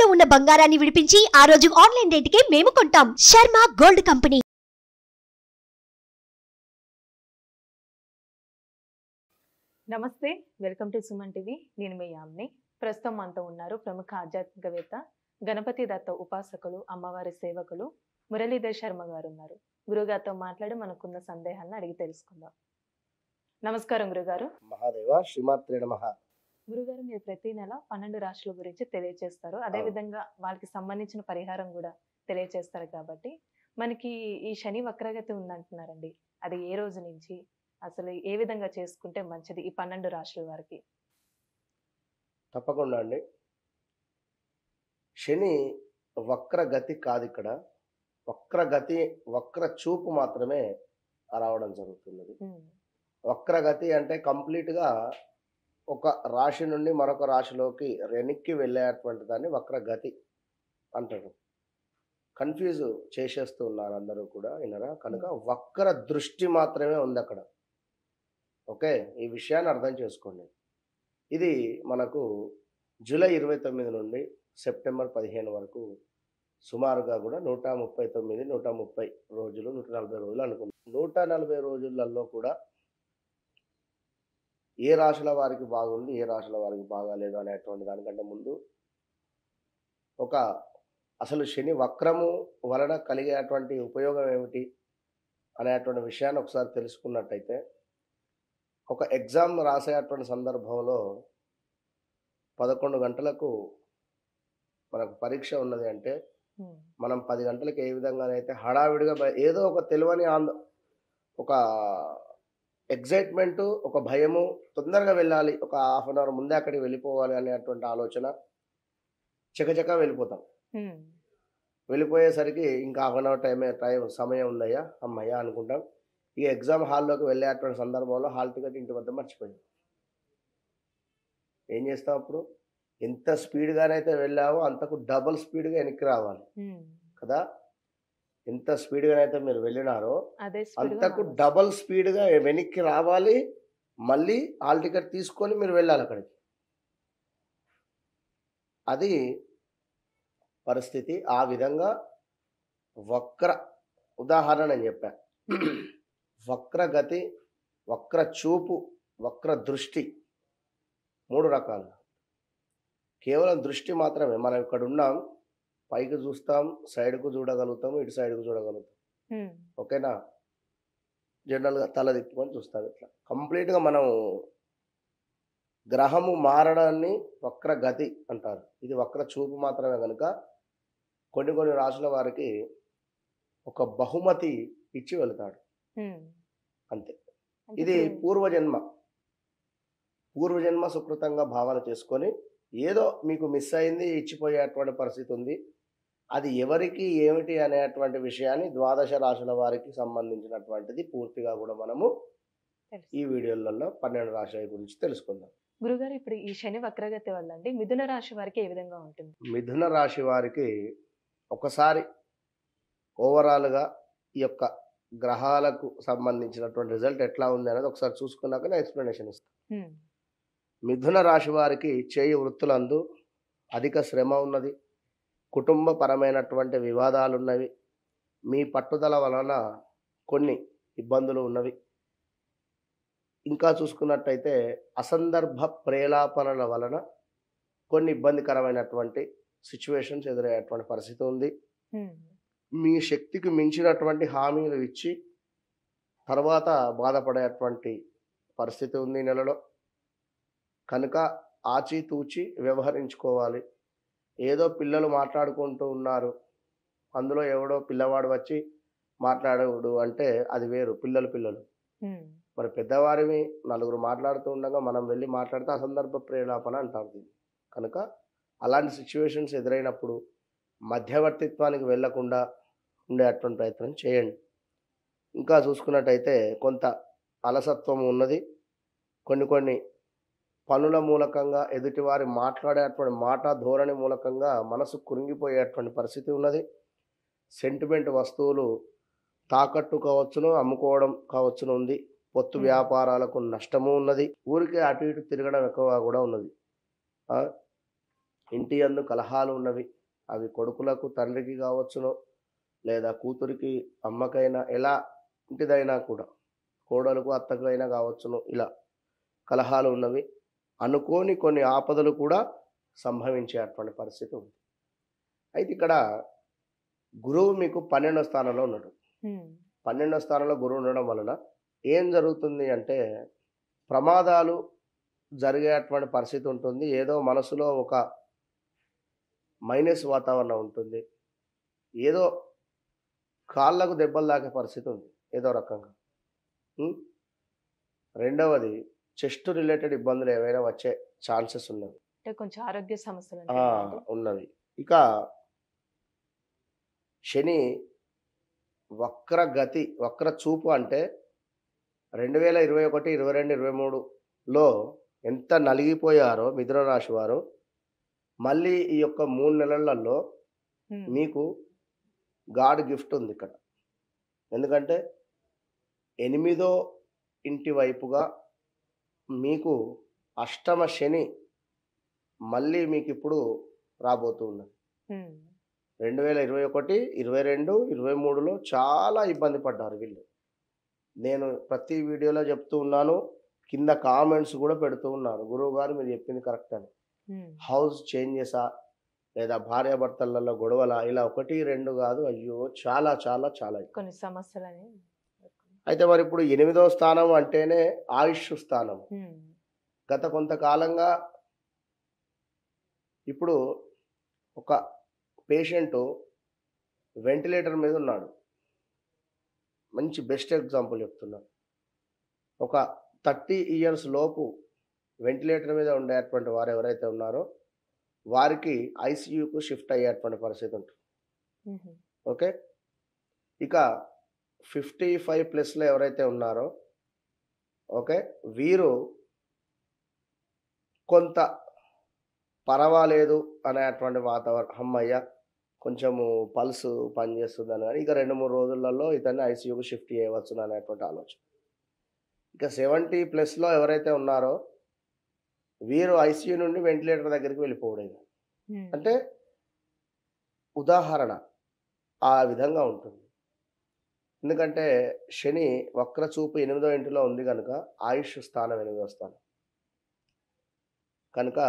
తాకట్టులో ఉన్న బంగారాన్ని విడిపించి ఆ రోజు ఆన్లైన్ రేటుకే మేము కొంటాం. Sharma gold company. నమస్తే, వెల్కమ్ టు సుమన్ టీవీ. నేను మీ యామ్ని. ప్రస్తుతం మనతో ఉన్నారు ప్రముఖ ఆధ్యాత్మికవేత్త, గణపతి దత్త ఉపాసకులు, అమ్మవారి సేవకులు మురళీధర్ శర్మ గారు ఉన్నారు. గురుగారితో మాట్లాడి మనకున్న సందేహాలను అడిగి తెలుసుకుందాం. నమస్కారం గురుగారు. మహాదేవ శ్రీమాత్రే నమః. గురుగారు, మీరు ప్రతి నెల 12 రాశుల గురించి తెలియజేస్తారు. అదేవిధంగా వాళ్ళకి సంబంధించిన పరిహారం కూడా తెలియజేస్తారు. కాబట్టి మనకి ఈ శని వక్రగతి ఉందంటున్నారండి, అది ఏ రోజు నుంచి, అసలు ఏ విధంగా చేసుకుంటే మంచిది ఈ 12 రాశుల వారికి? తప్పకుండా అండి. శని వక్రగతి కాదు, ఇక్కడ వక్రగతి వక్ర చూపు మాత్రమే రావడం జరుగుతున్నది. వక్రగతి అంటే కంప్లీట్గా ఒక రాశి నుండి మరొక రాశిలోకి వెనక్కి వెళ్ళేటువంటి దాన్ని వక్రగతి అంటారు. కన్ఫ్యూజ్ చేసేస్తూ ఉన్నారు అందరూ కూడా, వినరా? కనుక వక్ర దృష్టి మాత్రమే ఉంది అక్కడ. ఓకే, ఈ విషయాన్ని అర్థం చేసుకోండి. ఇది మనకు జూలై 29 నుండి సెప్టెంబర్ 15 వరకు సుమారుగా కూడా 139, 130 రోజులు, 140 రోజులు అనుకుంటాం. 140 రోజులలో కూడా ఏ రాశుల వారికి బాగుంది, ఏ రాశుల వారికి బాగాలేదు అనేటువంటి దానికంటే ముందు అసలు శని వక్రము వలన కలిగేటువంటి ఉపయోగం ఏమిటి అనేటువంటి విషయాన్ని ఒకసారి తెలుసుకున్నట్టయితే, ఒక ఎగ్జామ్ రాసేటువంటి సందర్భంలో 11 గంటలకు మనకు పరీక్ష ఉన్నది అంటే, మనం 10 గంటలకు ఏ విధంగానైతే హడావిడిగా ఏదో ఒక తెలియని ఒక ఎగ్జైట్మెంటు, ఒక భయము, తొందరగా వెళ్ళాలి, ఒక హాఫ్ అన్ అవర్ ముందే అక్కడికి వెళ్ళిపోవాలి అనేటువంటి ఆలోచన, చకచక వెళ్ళిపోతాం. వెళ్ళిపోయేసరికి ఇంకా హాఫ్ అన్ అవర్ సమయం ఉందయ్యా, అమ్మయ్యా అనుకుంటాం. ఈ ఎగ్జామ్ హాల్లోకి వెళ్ళేటువంటి సందర్భంలో హాల్ టికెట్ ఇంటి వద్ద మర్చిపోయాం. ఏం చేస్తాం అప్పుడు? ఎంత స్పీడ్గానైతే వెళ్ళావో అంతకు డబుల్ స్పీడ్గా వెనక్కి రావాలి కదా. ఎంత స్పీడ్గానైతే మీరు వెళ్ళినారో అంతకు డబుల్ స్పీడ్గా వెనక్కి రావాలి. మళ్ళీ హాల్ టికెట్ తీసుకొని మీరు వెళ్ళాలి అక్కడికి. అది పరిస్థితి. ఆ విధంగా వక్ర ఉదాహరణ నేను చెప్పా. వక్రగతి, వక్ర చూపు, వక్ర దృష్టి 3 రకాలు. కేవలం దృష్టి మాత్రమే. మనం ఇక్కడ ఉన్నాం, పైకి చూస్తాం, సైడ్కు చూడగలుగుతాము, ఇటు సైడ్కు చూడగలుగుతాం. ఓకేనా? జనరల్గా తల తిప్పుకొని చూస్తాం. ఇట్లా కంప్లీట్గా మనం గ్రహము మారడాన్ని వక్రగతి అంటారు. ఇది వక్ర చూపు మాత్రమే. కనుక కొన్ని రాశుల వారికి ఒక బహుమతి ఇచ్చి వెళతాడు, అంతే. ఇది పూర్వజన్మ సుకృతంగా భావన చేసుకొని ఏదో మీకు మిస్ అయింది, ఇచ్చిపోయేటువంటి పరిస్థితి ఉంది. అది ఎవరికి ఏమిటి అనేటువంటి విషయాన్ని 12 రాశుల వారికి సంబంధించినటువంటిది పూర్తిగా కూడా మనము ఈ వీడియోలలో 12 రాశుల గురించి తెలుసుకుందాం. గురుగారు, ఇప్పుడు ఈ శని వక్రగతి వల్ల అండి మిథున రాశి వారికి ఏ విధంగా ఉంటుంది? మిథున రాశి వారికి ఒకసారి ఓవరాల్గా ఈ యొక్క గ్రహాలకు సంబంధించినటువంటి రిజల్ట్ ఎట్లా ఉంది అనేది ఒకసారి చూసుకున్నాక నేను ఎక్స్ప్లెనేషన్ ఇస్తాను. మిథున రాశి వారికి చేయి వృత్తులందు అధిక శ్రమ ఉన్నది. కుటుంబపరమైనటువంటి వివాదాలు ఉన్నవి. మీ పట్టుదల వలన కొన్ని ఇబ్బందులు ఉన్నవి. ఇంకా చూసుకున్నట్టయితే అసందర్భ ప్రేలాపనల వలన కొన్ని ఇబ్బందికరమైనటువంటి సిచ్యువేషన్స్ ఎదురయ్యేటువంటి పరిస్థితి ఉంది. మీ శక్తికి మించినటువంటి హామీలు ఇచ్చి తర్వాత బాధపడేటువంటి పరిస్థితి ఉంది ఈ నెలలో. కనుక ఆచితూచి వ్యవహరించుకోవాలి. ఏదో పిల్లలు మాట్లాడుకుంటూ ఉన్నారు, అందులో ఎవడో పిల్లవాడు వచ్చి మాట్లాడడు అంటే అది వేరు. పిల్లలు మరి పెద్దవారిని నలుగురు మాట్లాడుతూ ఉండగా మనం వెళ్ళి మాట్లాడితే అసందర్భ ప్రేలాపన అంటారు దీన్ని. కనుక అలాంటి సిచ్యువేషన్స్ ఎదురైనప్పుడు మధ్యవర్తిత్వానికి వెళ్లకుండా ఉండేటువంటి ప్రయత్నం చేయండి. ఇంకా చూసుకున్నట్టయితే కొంత అలసత్వం ఉన్నది. కొన్ని పనుల మూలకంగా ఎదుటివారి మాట్లాడేటువంటి మాట ధోరణి మూలకంగా మనసు కురింగిపోయేటువంటి పరిస్థితి ఉన్నది. సెంటిమెంట్ వస్తువులు తాకట్టు కావచ్చును, అమ్ముకోవడం కావచ్చును ఉంది. పొత్తు వ్యాపారాలకు నష్టము ఉన్నది. ఊరికే అటు ఇటు తిరగడం ఎక్కువగా కూడా ఉన్నది. ఇంటి యందు కలహాలు ఉన్నవి, అవి కొడుకులకు తండ్రికి కావచ్చును, లేదా కూతురికి అమ్మకైనా, ఎలా ఇంటిదైనా కూడా కోడలకు అత్తకు అయినా కావచ్చును, ఇలా కలహాలు ఉన్నవి. అనుకోని కొన్ని ఆపదలు కూడా సంభవించేటువంటి పరిస్థితి ఉంది. అయితే ఇక్కడ గురువు మీకు 12వ స్థానంలో ఉన్నాడు. 12వ స్థానంలో గురువు ఉండడం వలన ఏం జరుగుతుంది అంటే ప్రమాదాలు జరిగేటువంటి పరిస్థితి ఉంటుంది. ఏదో మనసులో ఒక మైనస్ వాతావరణం ఉంటుంది. ఏదో కాళ్ళకు దెబ్బలు తాకే పరిస్థితి ఉంది ఏదో రకంగా. రెండవది చెస్ట్ రిలేటెడ్ ఇబ్బందులు ఏవైనా వచ్చే ఛాన్సెస్ ఉన్నవి, అంటే కొంచెం ఆరోగ్య సమస్యలు ఉన్నవి. ఇక శని వక్రగతి, వక్ర చూపు అంటే 2021, 22, 23లో ఎంత నలిగిపోయారో మిథున రాశి వారు, మళ్ళీ ఈ యొక్క 3 నెలలలో మీకు గాడ్ గిఫ్ట్ ఉంది ఇక్కడ. ఎందుకంటే 8వ ఇంటి వైపుగా మీకు అష్టమ శని మళ్ళీ మీకు ఇప్పుడు రాబోతూ ఉన్నది. 2021, 22, 23లో చాలా ఇబ్బంది పడ్డారు వీళ్ళు. నేను ప్రతి వీడియోలో చెప్తూ ఉన్నాను, కింద కామెంట్స్ కూడా పెడుతూ ఉన్నారు, గురువు గారు మీరు చెప్పింది కరెక్ట్ అని. హౌస్ చేంజెసా, లేదా భార్యాభర్తలలో గొడవలా, ఇలా 1, 2 కాదు, అయ్యో చాలా చాలా చాలా కొన్ని సమస్యలని. అయితే మరి ఇప్పుడు 8వ స్థానం అంటేనే ఆయుష్ స్థానం. గత కొంతకాలంగా ఇప్పుడు ఒక పేషెంట్ వెంటిలేటర్ మీద ఉన్నాడు. మంచి బెస్ట్ ఎగ్జాంపుల్ చెప్తున్నాను. ఒక 30 ఇయర్స్ లోపు వెంటిలేటర్ మీద ఉండేటువంటి వారు ఎవరైతే ఉన్నారో వారికి ఐసీయూకు షిఫ్ట్ అయ్యేటువంటి పరిస్థితి ఉంటుంది. ఓకే, ఇక 55+ ఎవరైతే ఉన్నారో ఓకే, వీరు కొంత పర్వాలేదు అనేటువంటి వాతావరణం, అమ్మయ్య కొంచెము పల్స్ పనిచేస్తుందని, కానీ ఇక 2-3 రోజులలో ఇతన్ని ఐసీయూకు షిఫ్ట్ చేయవచ్చు అనేటువంటి ఆలోచన. ఇక 70+ ఎవరైతే ఉన్నారో వీరు ఐసీయూ నుండి వెంటిలేటర్ దగ్గరికి వెళ్ళిపోవడం. అంటే ఉదాహరణ ఆ విధంగా ఉంటుంది. ఎందుకంటే శని వక్రచూపు 8వ ఇంటిలో ఉంది కనుక ఆయుష్ స్థానం 8వ స్థానం కనుక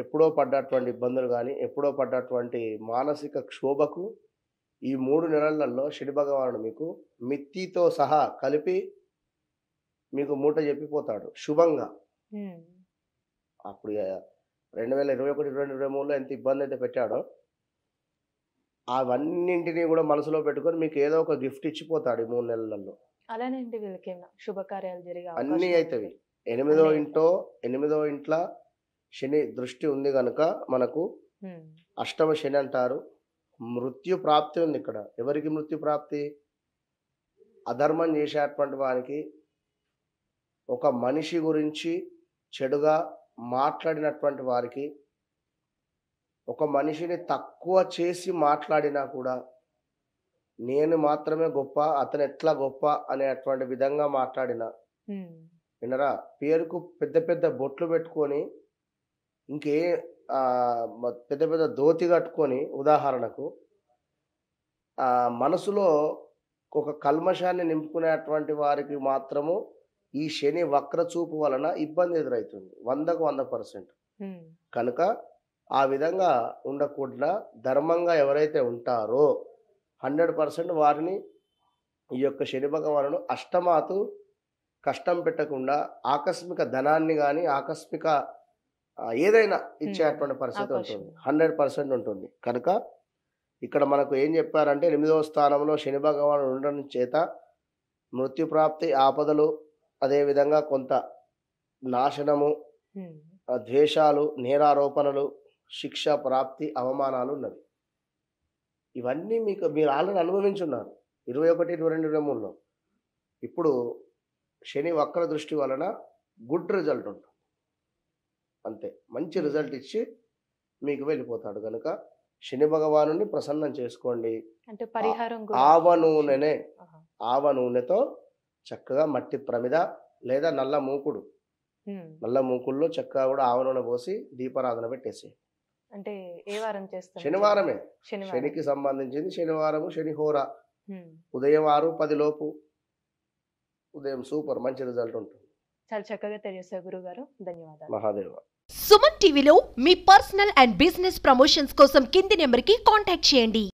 ఎప్పుడో పడ్డటువంటి ఇబ్బందులు కానీ, ఎప్పుడో పడ్డటువంటి మానసిక క్షోభకు ఈ 3 నెలలలో శని భగవానుడు మీకు మిత్తితో సహా కలిపి మీకు మూట చెప్పిపోతాడు శుభంగా. అప్పుడు 2021, 22, 23లో ఎంత ఇబ్బంది అయితే పెట్టాడో అవన్నింటినీ కూడా మనసులో పెట్టుకొని మీకు ఏదో ఒక గిఫ్ట్ ఇచ్చిపోతాడు ఈ 3 నెలలలో. అలానేంటి వీళ్ళకి ఏమైనా శుభకార్యాలు జరిగే అన్నీ అవుతాయి. 8వ ఇంట్లో శని దృష్టి ఉంది కనుక మనకు అష్టమ శని అంటారు. మృత్యు ప్రాప్తి ఉంది ఇక్కడ. ఎవరికి మృత్యు ప్రాప్తి? అధర్మం చేసేటువంటి వారికి, ఒక మనిషి గురించి చెడుగా మాట్లాడినటువంటి వారికి, ఒక మనిషిని తక్కువ చేసి మాట్లాడినా కూడా నేను మాత్రమే గొప్ప, అతను ఎట్లా గొప్ప అనేటువంటి విధంగా మాట్లాడిన వినరా, పేరుకు పెద్ద పెద్ద బొట్లు పెట్టుకొని ఇంకే పెద్ద పెద్ద ధోతి కట్టుకొని ఉదాహరణకు మనసులో ఒక కల్మషాన్ని నింపుకునేటువంటి వారికి మాత్రము ఈ శని వక్రచూపు వలన ఇబ్బంది ఎదురవుతుంది 100కు 100%. కనుక ఆ విధంగా ఉండకుండా ధర్మంగా ఎవరైతే ఉంటారో 100% వారిని ఈ యొక్క శని భగవానుడు అష్టమాతు కష్టం పెట్టకుండా ఆకస్మిక ధనాన్ని కానీ, ఆకస్మిక ఏదైనా ఇచ్చేటువంటి పరిస్థితి ఉంటుంది, 100% ఉంటుంది. కనుక ఇక్కడ మనకు ఏం చెప్పారంటే 8వ స్థానంలో శని భగవానుడు ఉండడం చేత మృత్యుప్రాప్తి, ఆపదలు, అదేవిధంగా కొంత నాశనము, ద్వేషాలు, నేరారోపణలు, శిక్ష ప్రాప్తి, అవమానాలు ఉన్నవి. ఇవన్నీ మీరు ఆల్రెడీ అనుభవించున్నారు 21, 22, 23లో. ఇప్పుడు శని వక్ర దృష్టి వలన గుడ్ రిజల్ట్ ఉంటుంది, అంతే, మంచి రిజల్ట్ ఇచ్చి మీకు వెళ్ళిపోతాడు. కనుక శని భగవాను ప్రసన్నం చేసుకోండి. అంటే పరిహారం ఆవ నూనెతో చక్కగా మట్టి ప్రమిద లేదా నల్ల మూకుడు నల్ల మూకుల్లో చక్కగా కూడా ఆవ నూనె పోసి దీపారాధన పెట్టేసి. అంటే ఏ వారం చేస్తాం? శనివారమే. శనివారం. శనికి సంబంధించింది శనివారము, శని హోర. ఉమ్. ఉదయం 6:10 లోపు ఉదయం సూపర్ మంచి రిజల్ట్ ఉంటుంది. చాలా చక్కగా తెలియజేశారు గురుగారు, ధన్యవాదాలు. మహాదేవ. సుమన్ టీవీలో మీ పర్సనల్ అండ్ బిజినెస్ ప్రమోషన్స్ కోసం కింది నెంబర్కి కాంటాక్ట్ చేయండి.